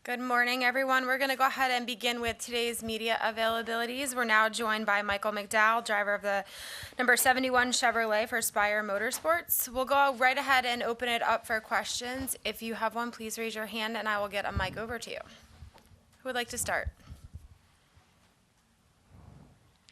Good morning, everyone. We're going to go ahead and begin with today's media availabilities. We're now joined by Michael McDowell, driver of the number 71 Chevrolet for Spire Motorsports. We'll go right ahead and open it up for questions. If you have one, please raise your hand and I will get a mic over to you. Who would like to start?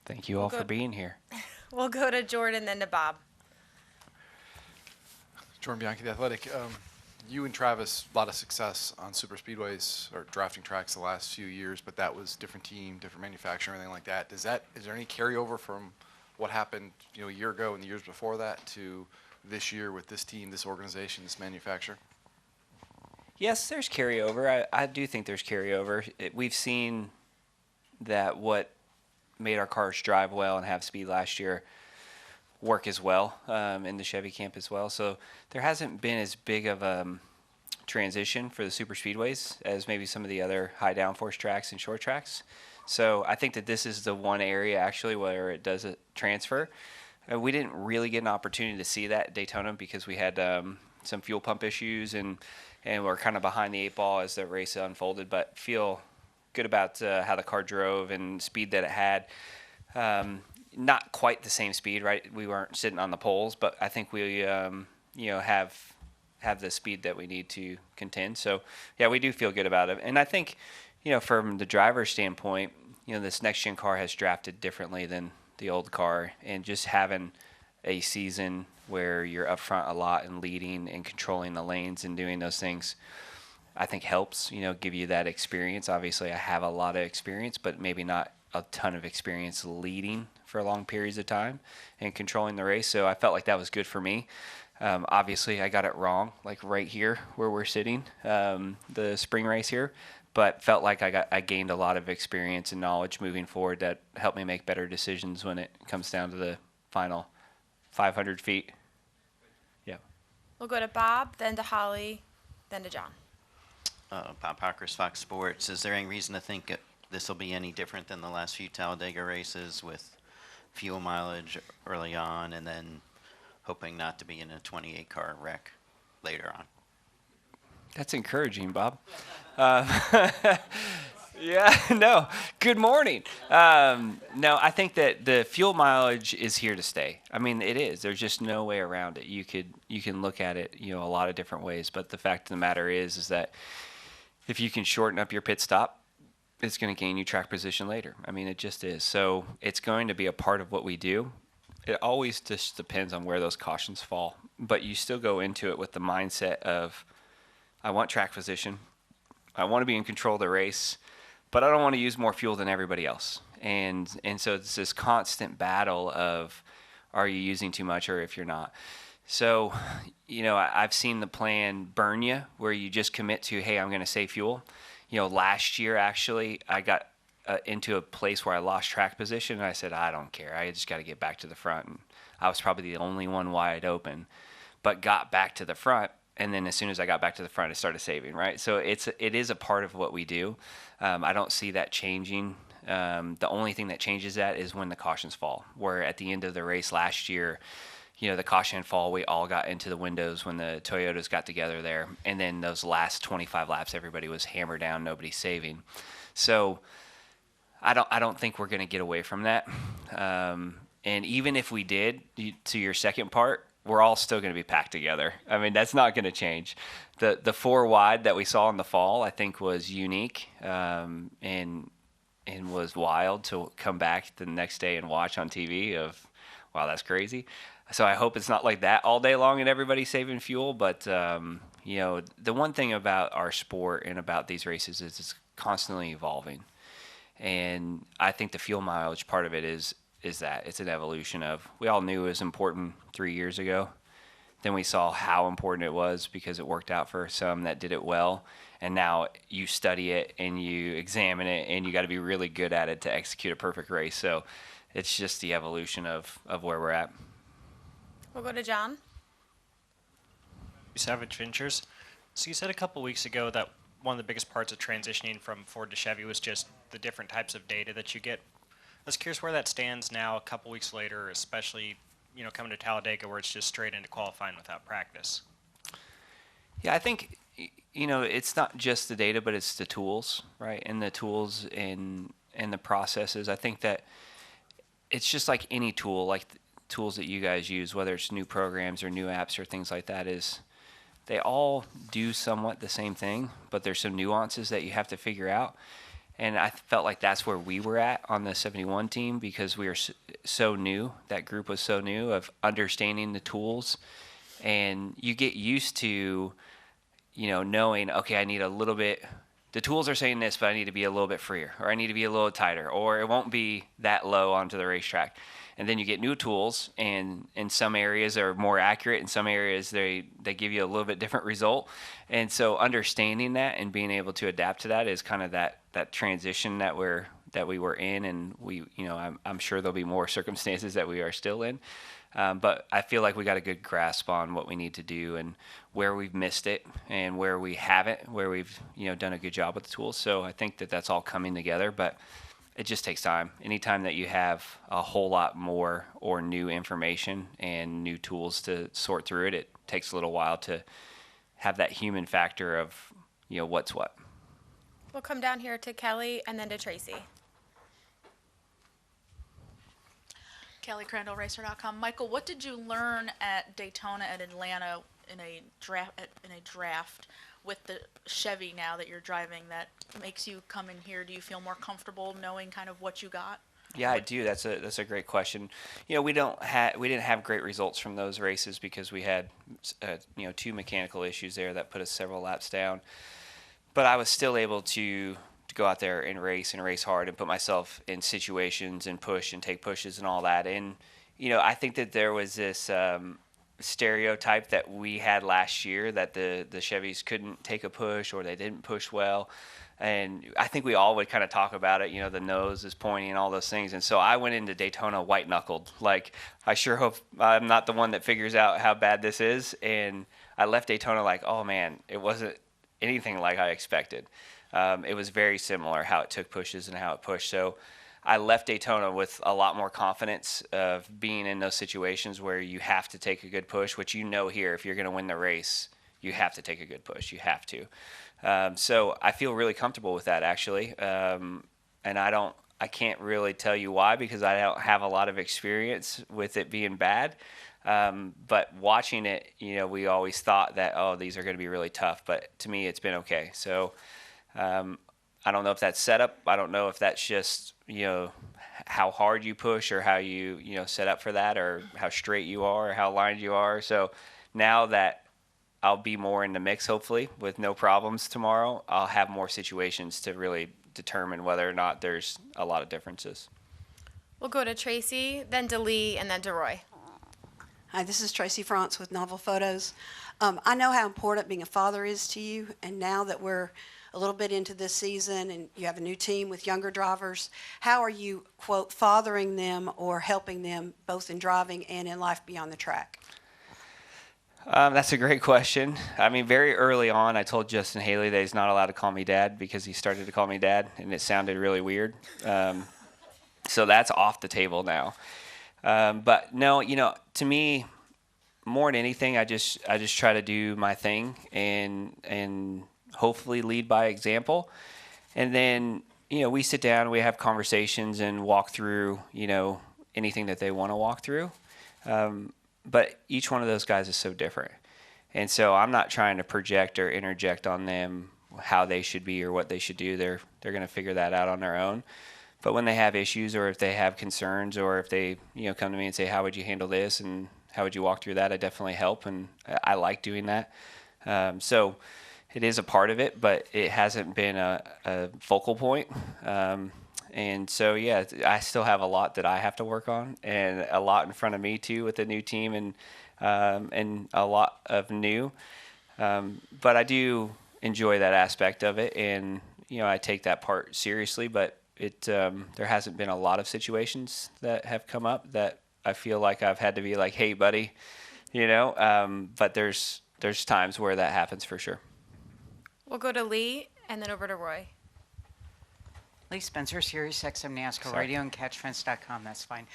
Thank you all for being here. We'll go to Jordan, then to Bob. Jordan Bianchi, The Athletic. You and Travis, a lot of success on super speedways or drafting tracks the last few years, but that was different team, different manufacturer, everything like that. Is there any carryover from what happened, a year ago and the years before that to this year with this team, this organization, this manufacturer? Yes, there's carryover. I do think there's carryover. We've seen that what made our cars drive well and have speed last year work as well in the Chevy camp as well. So there hasn't been as big of a transition for the super speedways as maybe some of the other high downforce tracks and short tracks. So I think that this is the one area actually where it does a transfer. We didn't really get an opportunity to see that at Daytona because we had some fuel pump issues and we're kind of behind the eight ball as the race unfolded, but feel good about how the car drove and speed that it had. Not quite the same speed, right? We weren't sitting on the poles, but I think we, have the speed that we need to contend. So, yeah, we do feel good about it. And I think, from the driver's standpoint, this next-gen car has drafted differently than the old car. And just having a season where you're up front a lot and leading and controlling the lanes and doing those things, I think helps, give you that experience. Obviously, I have a lot of experience, but maybe not a ton of experience leading for long periods of time and controlling the race. So I felt like that was good for me. Obviously, I got it wrong, like right here where we're sitting, the spring race here, but felt like I gained a lot of experience and knowledge moving forward that helped me make better decisions when it comes down to the final 500 feet. Yeah. We'll go to Bob, then to Holly, then to John. Bob Hawkers, Fox Sports. Is there any reason to think this will be any different than the last few Talladega races with fuel mileage early on and then hoping not to be in a 28 car wreck later on? That's encouraging, Bob. Yeah, no, good morning. No, I think that the fuel mileage is here to stay. I mean, it is. There's just no way around it. You can look at it, a lot of different ways, but the fact of the matter is that if you can shorten up your pit stop, it's going to gain you track position later. I mean, it just is. So it's going to be a part of what we do. It always just depends on where those cautions fall. But you still go into it with the mindset of, I want track position. I want to be in control of the race, but I don't want to use more fuel than everybody else. And so it's this constant battle of, are you using too much or if you're not? So, I've seen the plan burn you where you just commit to, hey, I'm going to save fuel. Last year, actually, I got into a place where I lost track position, and I said, I don't care. I just got to get back to the front. And I was probably the only one wide open, but got back to the front. And then as soon as I got back to the front, I started saving, right? So it is a part of what we do. I don't see that changing. The only thing that changes that is when the cautions fall, where at the end of the race last year, the caution fall, we all got into the windows when the Toyotas got together there. And then those last 25 laps, everybody was hammered down, nobody saving. So I don't think we're going to get away from that. And even if we did, to your second part, we're all still going to be packed together. I mean, that's not going to change. The four wide that we saw in the fall, I think, was unique and was wild to come back the next day and watch on TV of, wow, that's crazy. So I hope it's not like that all day long and everybody's saving fuel. But, the one thing about our sport and about these races is it's constantly evolving. And I think the fuel mileage part of it is that it's an evolution of, we all knew it was important 3 years ago. Then we saw how important it was because it worked out for some that did it well. And now you study it and you examine it and you got to be really good at it to execute a perfect race. So it's just the evolution of where we're at. We'll go to John. Savage Ventures. So you said a couple weeks ago that one of the biggest parts of transitioning from Ford to Chevy was just the different types of data that you get. I was curious where that stands now a couple weeks later, especially, coming to Talladega where it's just straight into qualifying without practice. Yeah, I think it's not just the data, but it's the tools, right? And the tools and the processes. I think that it's just like any tool, like tools that you guys use, whether it's new programs or new apps or things like that, is they all do somewhat the same thing, but there's some nuances that you have to figure out. And I felt like that's where we were at on the 71 team, because we were so new. That group was so new of understanding the tools, and you get used to, knowing, okay, I need a little bit. The tools are saying this, but I need to be a little bit freer, or I need to be a little tighter, or it won't be that low onto the racetrack. And then you get new tools, and in some areas are more accurate. In some areas, they give you a little bit different result. And so understanding that and being able to adapt to that is kind of that transition that we were in. And I'm sure there'll be more circumstances that we are still in. But I feel like we got a good grasp on what we need to do and where we've missed it and where we haven't, where we've done a good job with the tools. So I think that that's all coming together, but it just takes time. Anytime that you have a whole lot more or new information and new tools to sort through it, it takes a little while to have that human factor of what's what. We'll come down here to Kelly and then to Tracy. Kelly Crandall, Racer.com. Michael, what did you learn at Daytona and Atlanta in a draft with the Chevy now that you're driving that makes you come in here? Do you feel more comfortable knowing kind of what you got? Yeah, I do. That's a great question. We didn't have great results from those races because we had 2 mechanical issues there that put us several laps down. But I was still able to go out there and race hard and put myself in situations and push and take pushes and all that. And I think that there was this stereotype that we had last year that the Chevys couldn't take a push or they didn't push well. And I think we all would kind of talk about it, the nose is pointing and all those things. And so I went into Daytona white-knuckled. Like, I sure hope I'm not the one that figures out how bad this is. And I left Daytona like, oh, man, it wasn't anything like I expected. It was very similar how it took pushes and how it pushed. So I left Daytona with a lot more confidence of being in those situations where you have to take a good push, which here, if you're going to win the race, you have to take a good push. You have to. So I feel really comfortable with that, actually. And I can't really tell you why, because I don't have a lot of experience with it being bad. But watching it, we always thought that, these are going to be really tough. But to me, it's been okay. So I don't know if that's setup. I don't know if that's just, how hard you push or how you, set up for that, or how straight you are or how lined you are. So now that I'll be more in the mix, hopefully, with no problems tomorrow, I'll have more situations to really determine whether or not there's a lot of differences. We'll go to Tracy, then to Lee, and then to Roy. Hi, this is Tracy France with Novel Photos. I know how important being a father is to you, and now that we're a little bit into this season and you have a new team with younger drivers, how are you, quote, fathering them or helping them both in driving and in life beyond the track? That's a great question. I mean, very early on, I told Justin Haley that he's not allowed to call me dad because he started to call me dad, and it sounded really weird. So that's off the table now. But no, to me, more than anything, I just try to do my thing and hopefully lead by example. And then, we sit down, we have conversations and walk through, anything that they want to walk through. But each one of those guys is so different. And so I'm not trying to project or interject on them how they should be or what they should do. They're going to figure that out on their own. But when they have issues or if they have concerns or if they, come to me and say, how would you handle this and how would you walk through that, I definitely help. And I like doing that. So it is a part of it, but it hasn't been a focal point. And so, yeah, I still have a lot that I have to work on and a lot in front of me, too, with the new team and a lot of new. But I do enjoy that aspect of it, and, I take that part seriously. But there hasn't been a lot of situations that have come up that I feel like I've had to be like, hey, buddy, but there's times where that happens for sure. We'll go to Lee and then over to Roy. Lee Spencer, Sirius XM NASCAR Sorry. Radio and CatchFence.com. That's fine.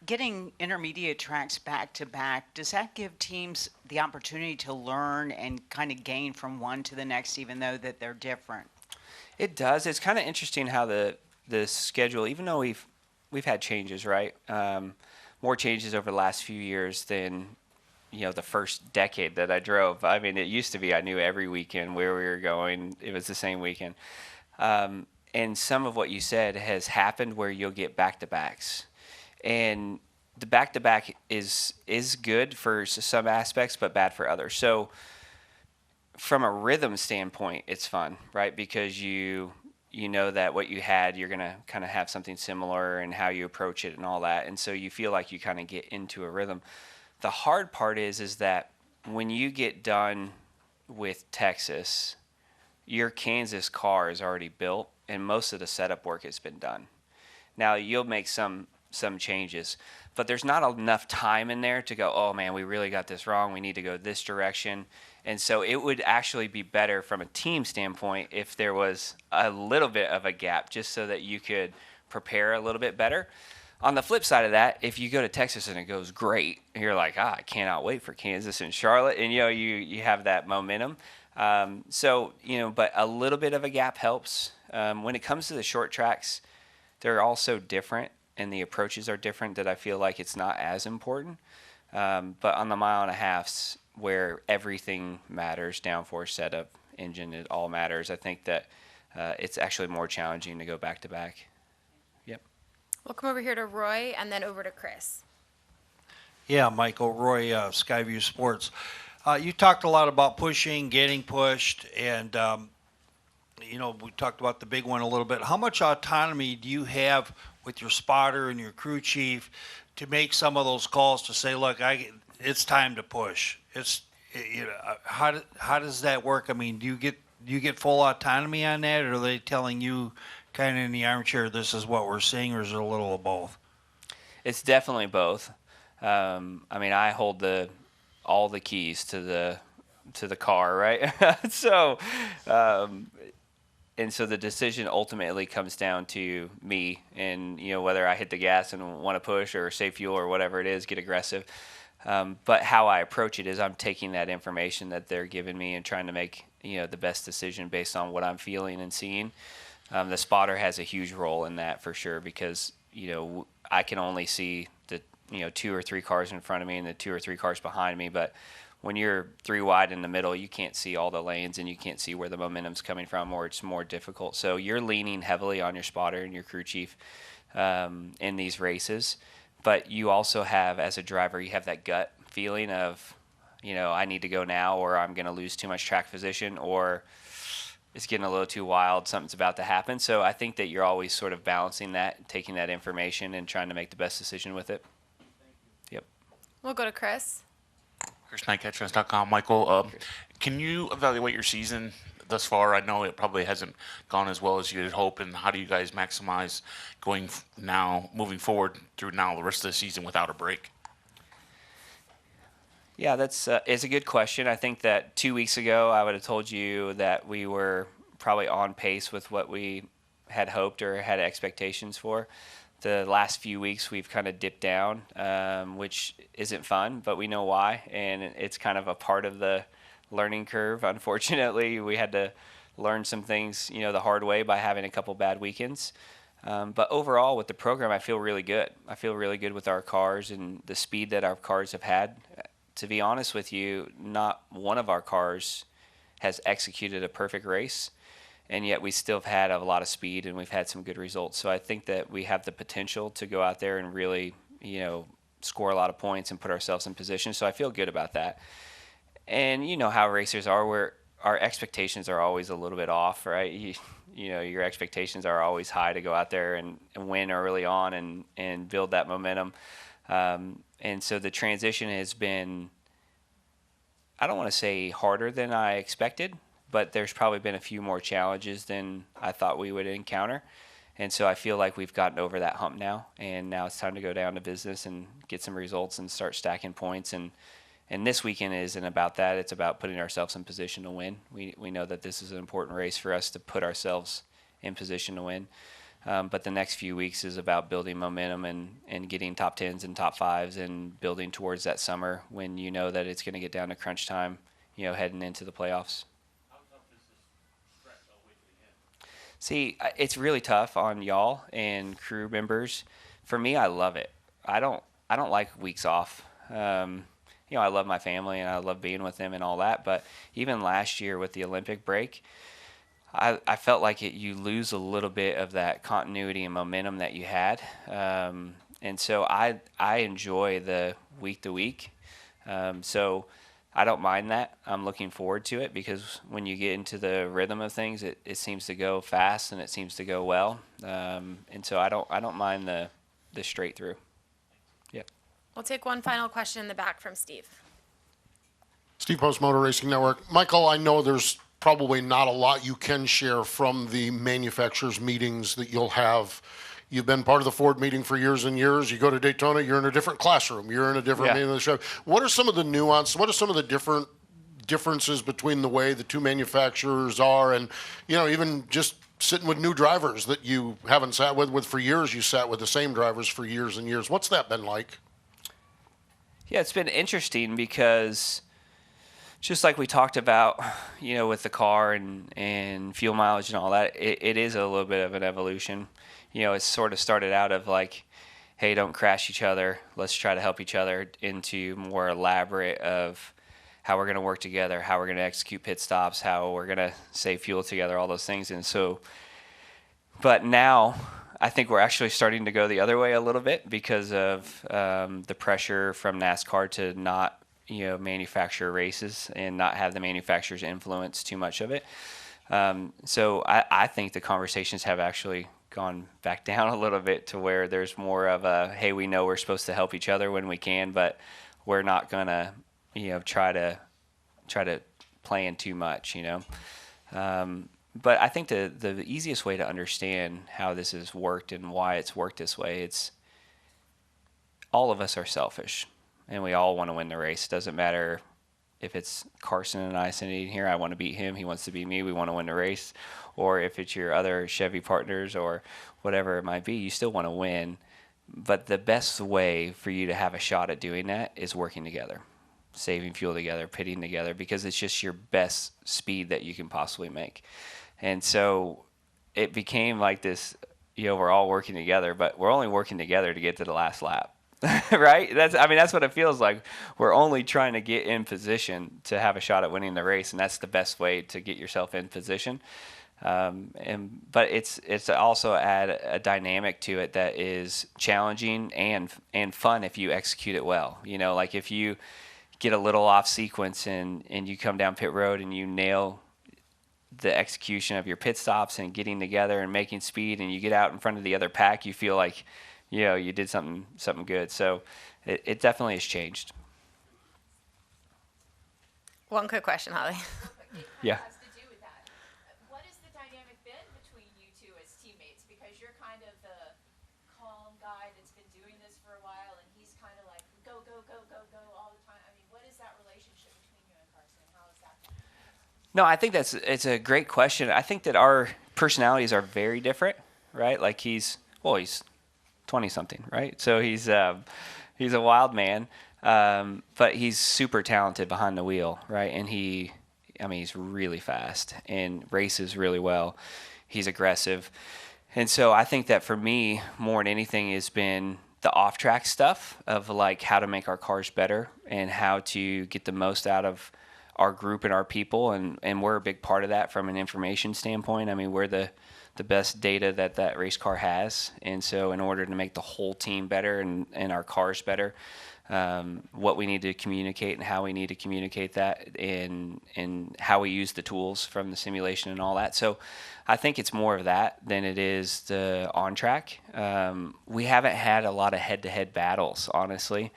getting intermediate tracks back to back, does that give teams the opportunity to learn and kind of gain from one to the next, even though that they're different? It does. It's kind of interesting how the schedule, even though we've had changes, right? More changes over the last few years than the first decade that I drove. I mean, it used to be I knew every weekend where we were going. It was the same weekend. And some of what you said has happened where you'll get back-to-backs. And the back-to-back is good for some aspects, but bad for others. So from a rhythm standpoint, it's fun, right? Because you know that what you had, you're going to kind of have something similar and how you approach it and all that. And so you feel like you kind of get into a rhythm. The hard part is that when you get done with Texas, your Kansas car is already built and most of the setup work has been done. Now you'll make some changes, but there's not enough time in there to go, oh man, we really got this wrong. We need to go this direction. And so it would actually be better from a team standpoint if there was a little bit of a gap just so that you could prepare a little bit better. On the flip side of that, if you go to Texas and it goes great, you're like, I cannot wait for Kansas and Charlotte. And, you have that momentum. But a little bit of a gap helps. When it comes to the short tracks, they're all so different and the approaches are different that I feel like it's not as important. But on the mile and a halfs, where everything matters, downforce, setup, engine, it all matters, I think that it's actually more challenging to go back-to-back. Yep. We'll come over here to Roy and then over to Chris. Yeah, Michael, Roy, Skyview Sports. You talked a lot about pushing, getting pushed, and, we talked about the big one a little bit. How much autonomy do you have with your spotter and your crew chief to make some of those calls to say, look, it's time to push? How does that work? I mean, do you get full autonomy on that, or are they telling you kind of in the armchair, this is what we're seeing, or is it a little of both? It's definitely both. I hold all the keys to the car, right? So the decision ultimately comes down to me, and whether I hit the gas and want to push or save fuel or whatever it is, get aggressive. But how I approach it is I'm taking that information that they're giving me and trying to make the best decision based on what I'm feeling and seeing. The spotter has a huge role in that for sure, because I can only see the 2 or 3 cars in front of me and the 2 or 3 cars behind me, but when you're 3 wide in the middle, you can't see all the lanes and you can't see where the momentum's coming from, or it's more difficult. So you're leaning heavily on your spotter and your crew chief in these races. But you also have, as a driver, you have that gut feeling of, I need to go now, or I'm going to lose too much track position, or it's getting a little too wild, something's about to happen. So I think that you're always sort of balancing that, taking that information and trying to make the best decision with it. Yep. We'll go to Chris. Chris Knight, catchfest.com. Michael, can you evaluate your season thus far? I know it probably hasn't gone as well as you had hoped, and how do you guys maximize moving forward through now the rest of the season without a break? Yeah, it's a good question. I think that 2 weeks ago I would have told you that we were probably on pace with what we had hoped or had expectations for. The last few weeks we've kind of dipped down, which isn't fun, but we know why, and it's kind of a part of the learning curve. Unfortunately, we had to learn some things, the hard way by having a couple bad weekends. But overall, with the program, I feel really good. I feel really good with our cars and the speed that our cars have had. To be honest with you, not one of our cars has executed a perfect race, and yet we still have had a lot of speed and we've had some good results. So I think that we have the potential to go out there and really, score a lot of points and put ourselves in position. So I feel good about that. And you know how racers are, where our expectations are always a little bit off, right? Your expectations are always high to go out there and win early on and build that momentum. And so the transition has been, I don't want to say harder than I expected, but there's probably been a few more challenges than I thought we would encounter. And so I feel like we've gotten over that hump now, and now it's time to go down to business and get some results and start stacking points. And this weekend isn't about that. It's about putting ourselves in position to win. We know that this is an important race for us to put ourselves in position to win. But the next few weeks is about building momentum and getting top 10s and top 5s and building towards that summer when you know that it's going to get down to crunch time, heading into the playoffs. See, it's really tough on y'all and crew members. For me, I love it. I don't like weeks off. I love my family and I love being with them and all that. But even last year with the Olympic break, I felt like you lose a little bit of that continuity and momentum that you had. And so I enjoy the week to week. So I don't mind that. I'm looking forward to it because when you get into the rhythm of things, it seems to go fast and it seems to go well. And so I don't mind the straight through. Yep. We'll take one final question in the back from Steve. Steve Post, Motor Racing Network. Michael, I know there's probably not a lot you can share from the manufacturers' meetings that you'll have. You've been part of the Ford meeting for years and years. You go to Daytona, you're in a different classroom. You're in a different meeting of the show. What are some of the nuance? What are some of the differences between the way the two manufacturers are, and even just sitting with new drivers that you haven't sat with for years? You sat with the same drivers for years and years. What's that been like? Yeah, it's been interesting because just like we talked about, with the car and fuel mileage and all that, it is a little bit of an evolution. It's sort of started out of like, hey, don't crash each other. Let's try to help each other, into more elaborate of how we're going to work together, how we're going to execute pit stops, how we're going to save fuel together, all those things. And so, but now I think we're actually starting to go the other way a little bit because of the pressure from NASCAR to not, manufacture races and not have the manufacturers influence too much of it. So I think the conversations have actually gone back down a little bit to where there's more of a, hey, we know we're supposed to help each other when we can, but we're not gonna, try to plan too much, But I think the easiest way to understand how this has worked and why it's worked this way, it's all of us are selfish and we all want to win the race. Doesn't matter if it's Carson and I sitting here, I want to beat him, he wants to beat me, we want to win the race. Or if it's your other Chevy partners or whatever it might be, you still want to win. But the best way for you to have a shot at doing that is working together, saving fuel together, pitting together, because it's just your best speed that you can possibly make. And so it became like this, we're all working together, but we're only working together to get to the last lap. Right? That's what it feels like. We're only trying to get in position to have a shot at winning the race, and that's the best way to get yourself in position. But it's also add a dynamic to it that is challenging and fun if you execute it well. Like if you get a little off sequence and you come down pit road and you nail the execution of your pit stops and getting together and making speed, and you get out in front of the other pack, you feel like you did something good. So it definitely has changed. One quick question, Holly. Yeah. What has the dynamic been between you two as teammates? Because you're kind of the calm guy that's been doing this for a while, and he's kind of like go, go, go, go, go all the time. What is that relationship between you and Carson? How is that? No, I think it's a great question. I think that our personalities are very different, right? Like he's 20-something, right? So he's a wild man, but he's super talented behind the wheel, right? And he's really fast and races really well. He's aggressive. And so I think that for me, more than anything, has been the off-track stuff of like how to make our cars better and how to get the most out of our group and our people. And we're a big part of that from an information standpoint. We're the best data that race car has. And so in order to make the whole team better and our cars better, what we need to communicate and how we need to communicate that and how we use the tools from the simulation and all that. So I think it's more of that than it is the on track. We haven't had a lot of head-to-head battles, honestly.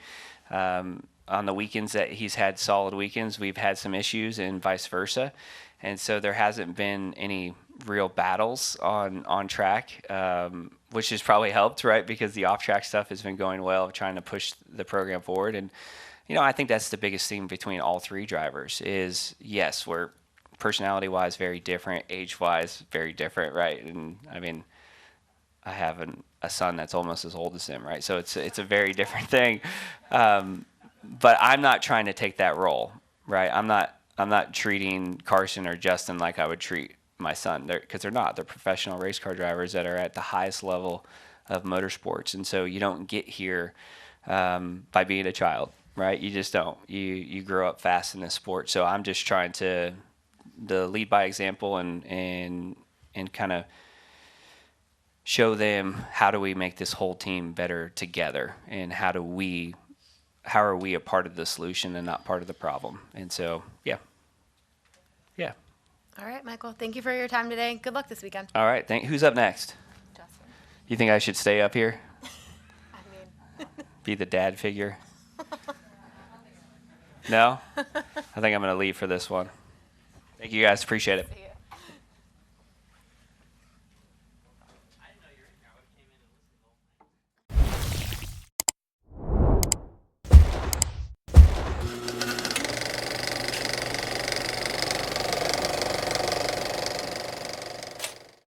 On the weekends that he's had solid weekends, we've had some issues and vice versa. And so there hasn't been any real battles on track, which has probably helped, right? Because the off-track stuff has been going well, trying to push the program forward. And, I think that's the biggest thing between all three drivers is, yes, we're personality-wise very different, age-wise very different, right? And, I have a son that's almost as old as him, right? So it's a very different thing. But I'm not trying to take that role, right? I'm not treating Carson or Justin like I would treat my son, because they're not. They're professional race car drivers that are at the highest level of motorsports, and so you don't get here by being a child, right? You just don't. You grow up fast in this sport. So I'm just trying to lead by example and kind of show them how do we make this whole team better together, and how are we a part of the solution and not part of the problem. And so, yeah. All right, Michael. Thank you for your time today. Good luck this weekend. All right. Who's up next? Justin. You think I should stay up here? I mean, Be the dad figure? No? I think I'm going to leave for this one. Thank you guys. Appreciate it.